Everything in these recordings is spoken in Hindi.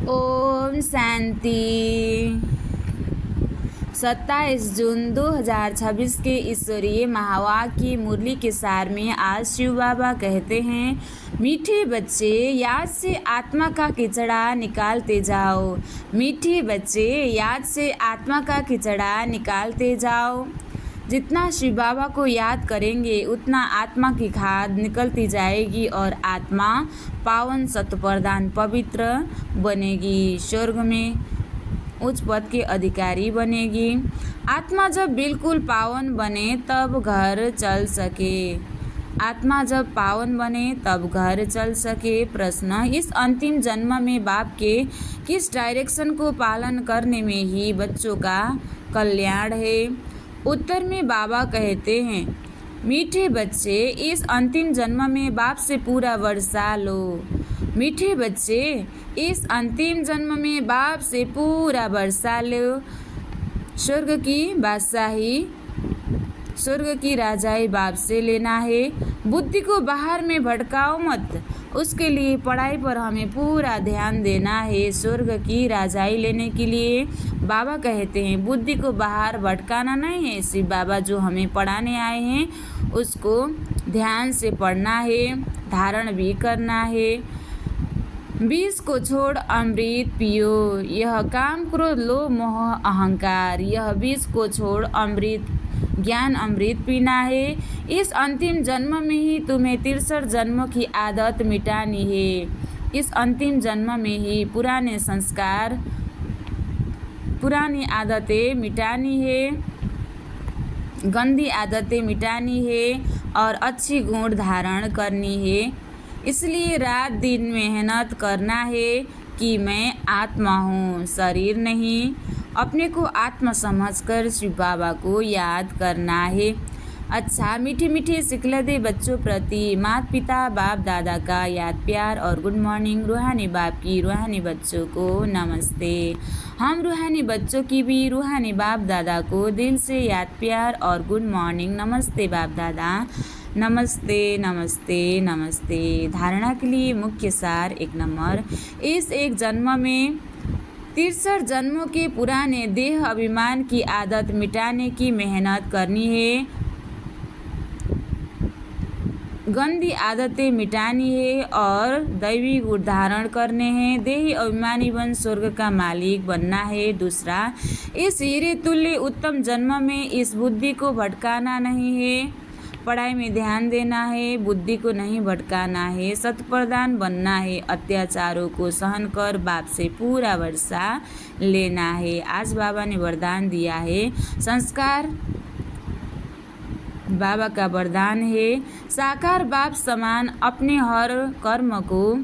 ओम शांति। 27 जून 2026 के ईश्वरीय महावाक्य की मुरली के सार में आज शिव बाबा कहते हैं, मीठे बच्चे याद से आत्मा का किचड़ा निकालते जाओ। मीठे बच्चे याद से आत्मा का किचड़ा निकालते जाओ। जितना शिव बाबा को याद करेंगे उतना आत्मा की खाद निकलती जाएगी और आत्मा पावन सत्प्रधान पवित्र बनेगी, स्वर्ग में उच्च पद के अधिकारी बनेगी। आत्मा जब बिल्कुल पावन बने तब घर चल सके। आत्मा जब पावन बने तब घर चल सके। प्रश्न, इस अंतिम जन्म में बाप के किस डायरेक्शन को पालन करने में ही बच्चों का कल्याण है? उत्तर में बाबा कहते हैं, मीठे बच्चे इस अंतिम जन्म में बाप से पूरा वर्षा लो। मीठे बच्चे इस अंतिम जन्म में बाप से पूरा वर्षा लो। स्वर्ग की बादशाही, स्वर्ग की राजाई बाप से लेना है। बुद्धि को बाहर में भटकाओ मत, उसके लिए पढ़ाई पर हमें पूरा ध्यान देना है। स्वर्ग की राजाई लेने के लिए बाबा कहते हैं, बुद्धि को बाहर भटकाना नहीं है। शिव बाबा जो हमें पढ़ाने आए हैं उसको ध्यान से पढ़ना है, धारण भी करना है। विष को छोड़ अमृत पियो, यह काम क्रोध लोभ मोह अहंकार। यह विष को छोड़ अमृत ज्ञान अमृत पीना है। इस अंतिम जन्म में ही तुम्हें 63 जन्मों की आदत मिटानी है। इस अंतिम जन्म में ही पुराने संस्कार, पुरानी आदतें मिटानी है, गंदी आदतें मिटानी है और अच्छी गुण धारण करनी है। इसलिए रात दिन मेहनत करना है कि मैं आत्मा हूँ, शरीर नहीं। अपने को आत्मा समझकर शिव बाबा को याद करना है। अच्छा, मीठे मीठे सिखलदे बच्चों प्रति माता पिता बाप दादा का याद प्यार और गुड मॉर्निंग। रूहानी बाप की रूहानी बच्चों को नमस्ते। हम रूहानी बच्चों की भी रूहानी बाप दादा को दिल से याद प्यार और गुड मॉर्निंग। नमस्ते बाप दादा, नमस्ते नमस्ते नमस्ते। धारणा के लिए मुख्य सार 1 नंबर, इस एक जन्म में 63 जन्मों के पुराने देह अभिमान की आदत मिटाने की मेहनत करनी है। गंदी आदतें मिटानी है और दैवी गुण धारण करने हैं। देही अभिमानी बन स्वर्ग का मालिक बनना है। दूसरा, इस हीरे तुल्य उत्तम जन्म में इस बुद्धि को भटकाना नहीं है। पढ़ाई में ध्यान देना है, बुद्धि को नहीं भटकाना है, सत्प्रधान बनना है। अत्याचारों को सहन कर बाप से पूरा वर्षा लेना है। आज बाबा ने वरदान दिया है, संस्कार बाबा का वरदान है। साकार बाप समान अपने हर कर्म को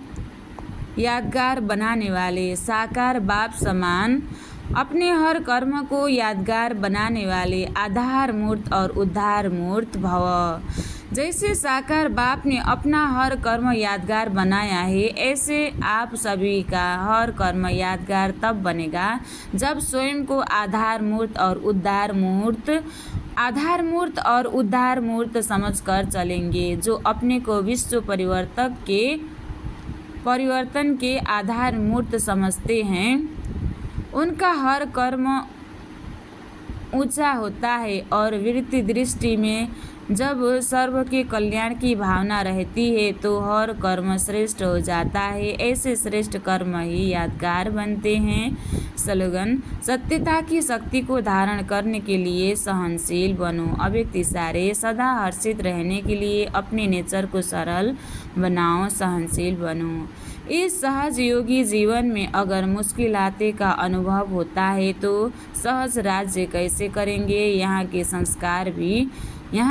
यादगार बनाने वाले, साकार बाप समान अपने हर कर्म को यादगार बनाने वाले आधार मूर्त और उद्धार मूर्त भव। जैसे साकार बाप ने अपना हर कर्म यादगार बनाया है, ऐसे आप सभी का हर कर्म यादगार तब बनेगा जब स्वयं को आधार मूर्त और उद्धार मूर्त समझकर चलेंगे। जो अपने को विश्व परिवर्तन के आधार मूर्त समझते हैं, उनका हर कर्म ऊंचा होता है और वृत्ति दृष्टि में जब सर्व के कल्याण की भावना रहती है तो हर कर्म श्रेष्ठ हो जाता है। ऐसे श्रेष्ठ कर्म ही यादगार बनते हैं। स्लोगन, सत्यता की शक्ति को धारण करने के लिए सहनशील बनो। अव्यक्त इशारे, सदा हर्षित रहने के लिए अपने नेचर को सरल बनाओ, सहनशील बनो। इस सहज योगी जीवन में अगर मुश्किलातें का अनुभव होता है तो सहज राज्य कैसे करेंगे? यहाँ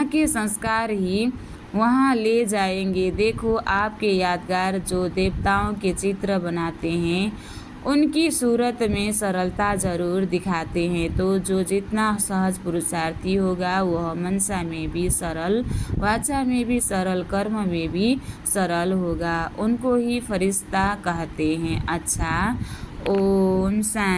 के संस्कार ही वहाँ ले जाएंगे। देखो, आपके यादगार जो देवताओं के चित्र बनाते हैं उनकी सूरत में सरलता जरूर दिखाते हैं। तो जो जितना सहज पुरुषार्थी होगा वह मनसा में भी सरल, वाचा में भी सरल, कर्म में भी सरल होगा। उनको ही फरिश्ता कहते हैं। अच्छा, ओम शांति।